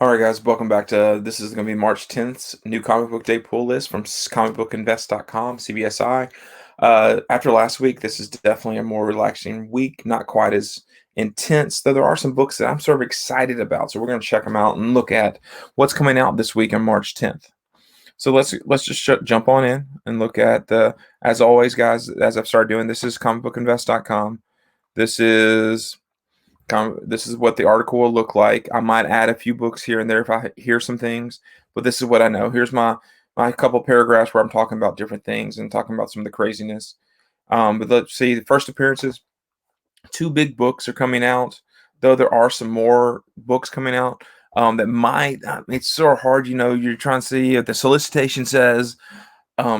All right, guys, welcome back to this is going to be March 10th's new comic book day pull list from comicbookinvest.com, CBSI. After last week, this is definitely a more relaxing week, not quite as intense, though there are some books that I'm sort of excited about. So we're going to check them out and look at what's coming out this week on March 10th. So let's just jump on in and look at as always, guys, as I've started doing, this is comicbookinvest.com. This is this is what the article will look like. I might add a few books here and there if I hear some things, but this is what I know. Here's my couple paragraphs where I'm talking about different things and talking about some of the craziness. But let's see. The first appearances, two big books are coming out, though there are some more books coming out that might. It's so hard, You're trying to see if the solicitation says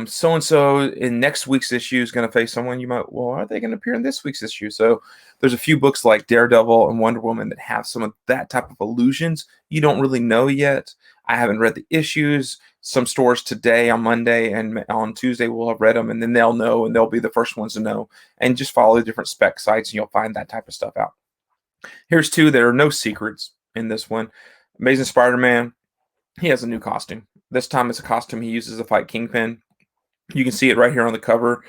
so and so in next week's issue is going to face someone. You might, well, are they going to appear in this week's issue? So there's a few books like Daredevil and Wonder Woman that have some of that type of illusions. You don't really know yet. I haven't read the issues. Some stores today on Monday and on Tuesday will have read them, and then they'll know, and they'll be the first ones to know. And just follow the different spec sites, and you'll find that type of stuff out. Here's two. There are no secrets in this one. Amazing Spider-Man. He has a new costume. This time it's a costume he uses to fight Kingpin. You can see it right here on the cover.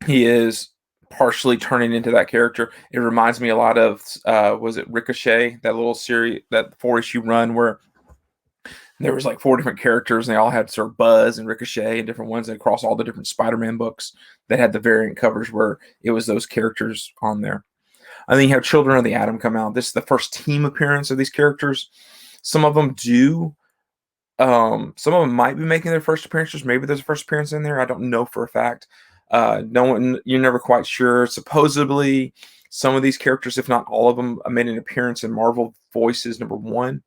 He is partially turning into that character. It reminds me a lot of, was it Ricochet, that little series, that 4-issue run where there was like 4 different characters and they all had sort of Buzz and Ricochet and different ones across all the different Spider-Man books that had the variant covers where it was those characters on there. And then you have Children of the Atom come out. This is the first team appearance of these characters. Some of them do. Some of them might be making their first appearances. Maybe there's a first appearance in there. I don't know for a fact. No one, you're never quite sure. Supposedly, some of these characters, if not all of them, made an appearance in Marvel Voices #1,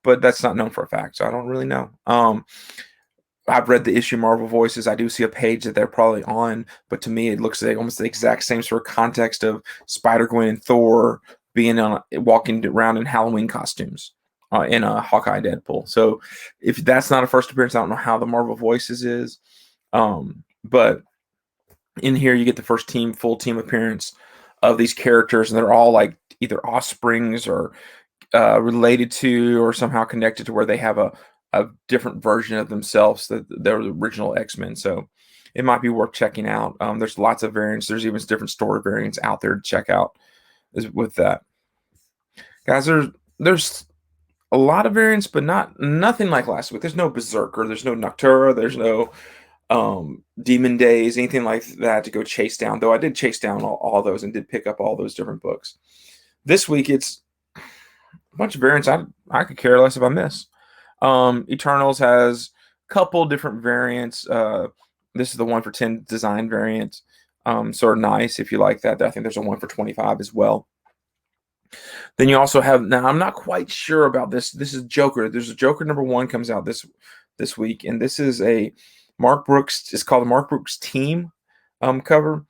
but that's not known for a fact. So I don't really know. I've read the issue Marvel Voices. I do see a page that they're probably on, but to me, it looks like almost the exact same sort of context of Spider-Gwen and Thor being walking around in Halloween costumes. In a Hawkeye Deadpool. So if that's not a first appearance, I don't know how the Marvel Voices is. But in here you get the first full team appearance of these characters, and they're all like either offsprings or related to or somehow connected to where they have a different version of themselves that they're the original X-Men. So it might be worth checking out. There's lots of variants. There's even different story variants out there to check out with that. Guys, there's a lot of variants, but nothing like last week. There's no Berserker, there's no Noctura, there's no Demon Days, anything like that to go chase down. Though I did chase down all those and did pick up all those different books. This week it's a bunch of variants I could care less if I miss. Eternals has a couple different variants. This is the 1 for 10 design variant. Sort of nice if you like that. I think there's a 1 for 25 as well. Then you also have, now I'm not quite sure about this. This is Joker. There's a Joker #1 comes out this week, and this is a Mark Brooks. It's called the Mark Brooks Team cover.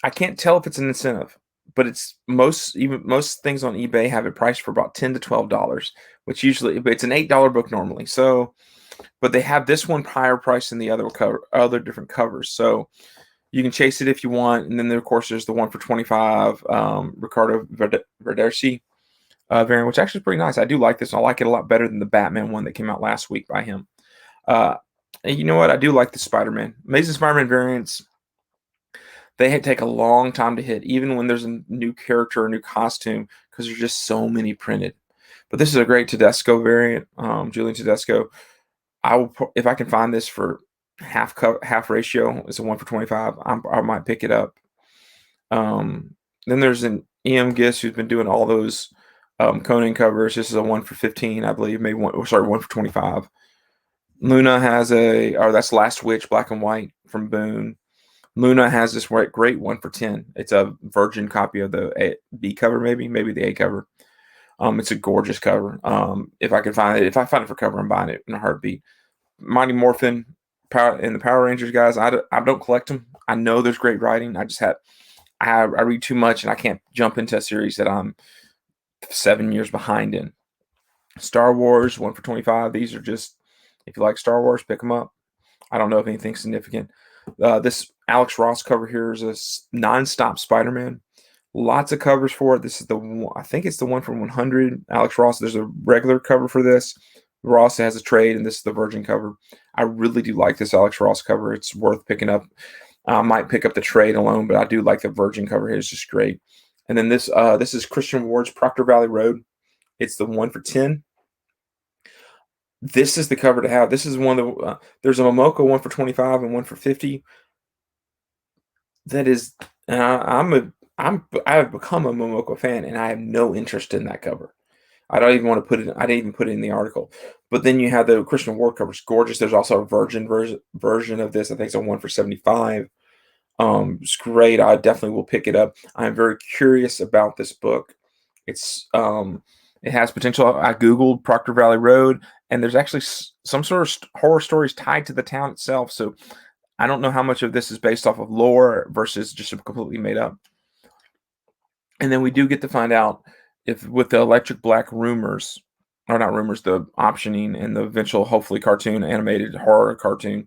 I can't tell if it's an incentive, but it's most things on eBay have it priced for about $10 to $12, which usually it's an $8 book normally. So, but they have this one higher price than the other different covers. So you can chase it if you want. And then, of course, there's the 1 for 25 Ricardo Verdersi variant, which actually is pretty nice. I do like this. I like it a lot better than the Batman one that came out last week by him. And you know what? I do like the Spider-Man. Amazing Spider-Man variants. They take a long time to hit, even when there's a new character or new costume, because there's just so many printed. But this is a great Tedesco variant, Julian Tedesco. If I can find this for half ratio, it's a 1 for 25. I might pick it up. Then there's an E.M. Gist who's been doing all those Conan covers. This is a 1 for 15, I believe. Maybe 1 for 25. Luna has that's Last Witch, black and white from Boone. Luna has this great 1 for 10. It's a virgin copy of the B cover, maybe the A cover. It's a gorgeous cover. If I find it for cover, I'm buying it in a heartbeat. Mighty Morphin and the Power Rangers guys. I don't collect them. I know there's great writing. I read too much and I can't jump into a series that I'm 7 years behind in. Star Wars 1 for 25. These are just, if you like Star Wars, pick them up. I don't know if anything significant. This Alex Ross cover here is a non-stop Spider-Man. Lots of covers for it. This is the one, I think it's the one from 100. Alex Ross. There's a regular cover for this. Ross has a trade, and this is the Virgin cover. I really do like this Alex Ross cover. It's worth picking up. I might pick up the trade alone, but I do like the Virgin cover here. It's just great. And then this is Christian Ward's Proctor Valley Road. It's the 1 for 10. This is the cover to have. This is one of the there's a Momoko 1 for 25 and 1 for 50. That is, I've become a Momoko fan, and I have no interest in that cover. I don't even want to put it. I didn't even put it in the article. But then you have the Christian Ward cover. It's gorgeous. There's also a Virgin version of this. I think it's a 1 for 75. It's great. I definitely will pick it up. I'm very curious about this book. It has potential. I googled Proctor Valley Road, and there's actually some sort of horror stories tied to the town itself. So I don't know how much of this is based off of lore versus just completely made up. And then we do get to find out if with the Electric Black rumors, or not rumors, the optioning and the eventual, hopefully, cartoon, animated horror cartoon,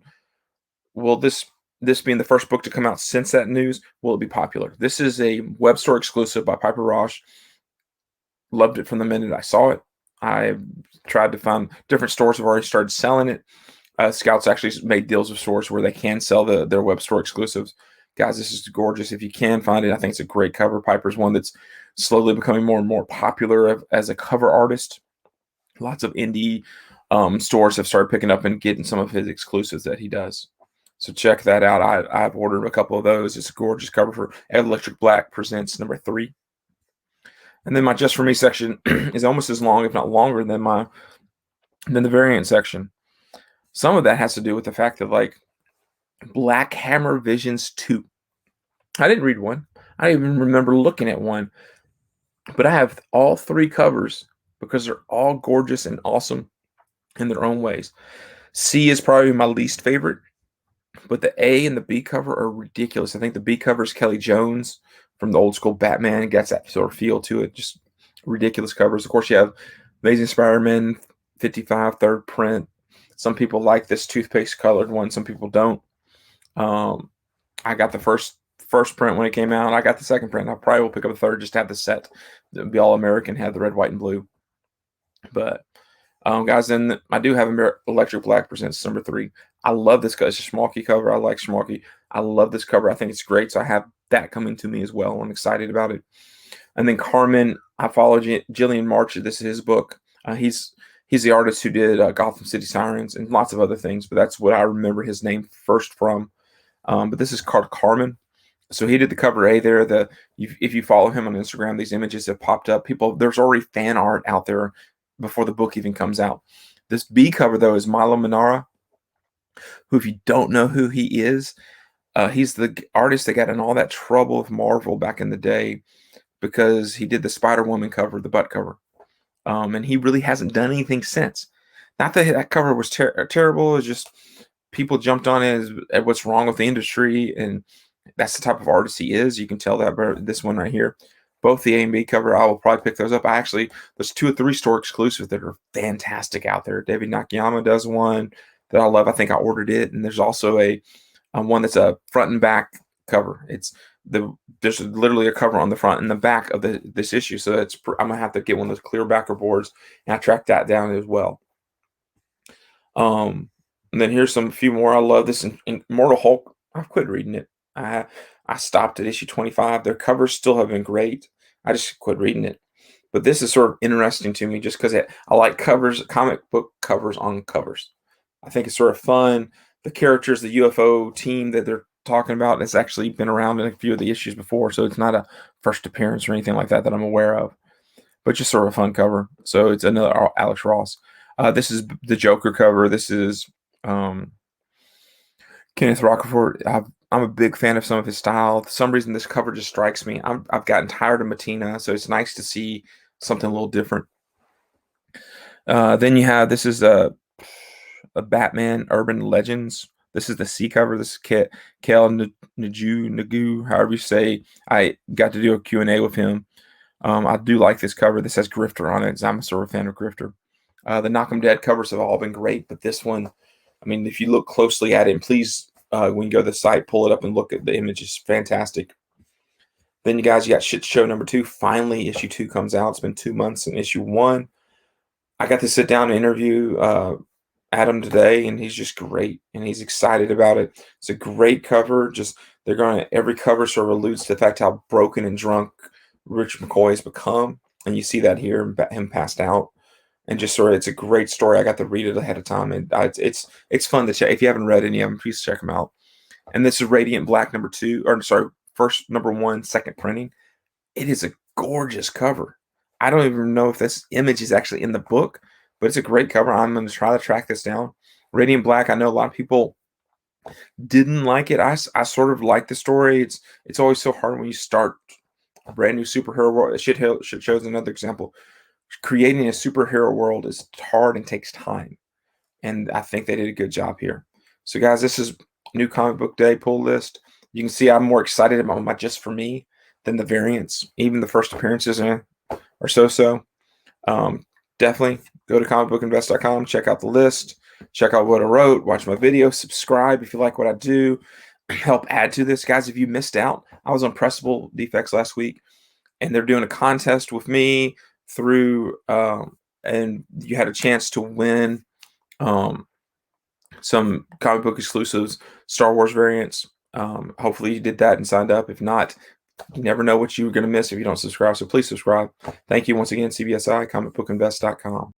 will this being the first book to come out since that news, will it be popular? This is a web store exclusive by Piper Rosh. Loved it from the minute I saw it. I tried to find different stores have already started selling it. Scouts actually made deals with stores where they can sell their web store exclusives. Guys, this is gorgeous. If you can find it, I think it's a great cover. Piper's one that's slowly becoming more and more popular as a cover artist. Lots of indie stores have started picking up and getting some of his exclusives that he does. So check that out. I've ordered a couple of those. It's a gorgeous cover for Electric Black Presents number 3. And then my Just For Me section is almost as long, if not longer, than the variant section. Some of that has to do with the fact that, like, Black Hammer Visions 2. I didn't read one. I don't even remember looking at one. But I have all 3 covers because they're all gorgeous and awesome in their own ways. C is probably my least favorite, but the A and the B cover are ridiculous. I think the B cover is Kelly Jones from the old school Batman. It gets that sort of feel to it. Just ridiculous covers. Of course, you have Amazing Spider-Man 55 third print. Some people like this toothpaste colored one. Some people don't. I got the first print when it came out. I got the second print. I probably will pick up the third just to have the set. It'll be all American, have the red, white, and blue. But guys, then I do have Electric Black Presents number 3. I love this cover. It's a Schmalky cover. I like Schmalky. I love this cover. I think it's great. So I have that coming to me as well. I'm excited about it. And then Carmen, I follow Jillian March. This is his book. He's the artist who did Gotham City Sirens and lots of other things, but that's what I remember his name first from. But this is called Carmen. So he did the cover A there. If you follow him on Instagram, these images have popped up. There's already fan art out there before the book even comes out. This B cover, though, is Milo Manara, who, if you don't know who he is, he's the artist that got in all that trouble with Marvel back in the day because he did the Spider-Woman cover, the butt cover. And he really hasn't done anything since. Not that that cover was terrible. It's just people jumped on it as what's wrong with the industry, and that's the type of artist he is. You can tell that by this one right here. Both the A and B cover, I will probably pick those up. There's 2 or 3 store exclusives that are fantastic out there. David Nakayama does one that I love. I think I ordered it. And there's also a one that's a front and back cover. There's literally a cover on the front and the back of this issue. So I'm gonna have to get one of those clear backer boards, and I tracked that down as well. And then here's a few more. I love this in Immortal Hulk. I've quit reading it. I stopped at issue 25. Their covers still have been great. I just quit reading it. But this is sort of interesting to me just because I like covers, comic book covers on covers. I think it's sort of fun. The characters, the UFO team that they're talking about has actually been around in a few of the issues before, so it's not a first appearance or anything like that I'm aware of. But just sort of a fun cover. So it's another Alex Ross. This is the Joker cover. This is Kenneth Rocafort. I'm a big fan of some of his style. For some reason, this cover just strikes me. I've gotten tired of Matina, so it's nice to see something a little different. Then you have this is a Batman Urban Legends. This is the C cover. This is Kel Nagu, however you say. I got to do a Q&A with him. I do like this cover. This has Grifter on it. I'm a sort of fan of Grifter. The Knock 'em Dead covers have all been great, but this one, I mean, if you look closely at it, and please, when you go to the site, pull it up and look at the image. It's fantastic. Then you guys, you got Shit Show number 2. Finally, issue 2 comes out. It's been 2 months since issue 1. I got to sit down and interview Adam today, and he's just great, and he's excited about it. It's a great cover. Just every cover sort of alludes to the fact how broken and drunk Rich McCoy has become, and you see that here, him passed out, and just sort of it's a great story. I got to read it ahead of time, and it's fun to check. If you haven't read any of them, please check them out. And this is Radiant Black number 2, or sorry, first number 1, second printing. It is a gorgeous cover. I don't even know if this image is actually in the book, but it's a great cover. I'm going to try to track this down. Radiant Black, I know a lot of people didn't like it. I sort of like the story. It's always so hard when you start a brand new superhero world. Shit shows another example. Creating a superhero world is hard and takes time. And I think they did a good job here. So, guys, this is New Comic Book Day pull list. You can see I'm more excited about my Just For Me than the variants. Even the first appearances are so. Definitely go to comicbookinvest.com, check out the list, check out what I wrote, watch my video, subscribe if you like what I do, help add to this. Guys, if you missed out, I was on Pressable Defects last week, and they're doing a contest with me through, and you had a chance to win some comic book exclusives, Star Wars variants. Hopefully you did that and signed up. If not, you never know what you're going to miss if you don't subscribe. So please subscribe. Thank you once again, CBSI, comicbookinvest.com.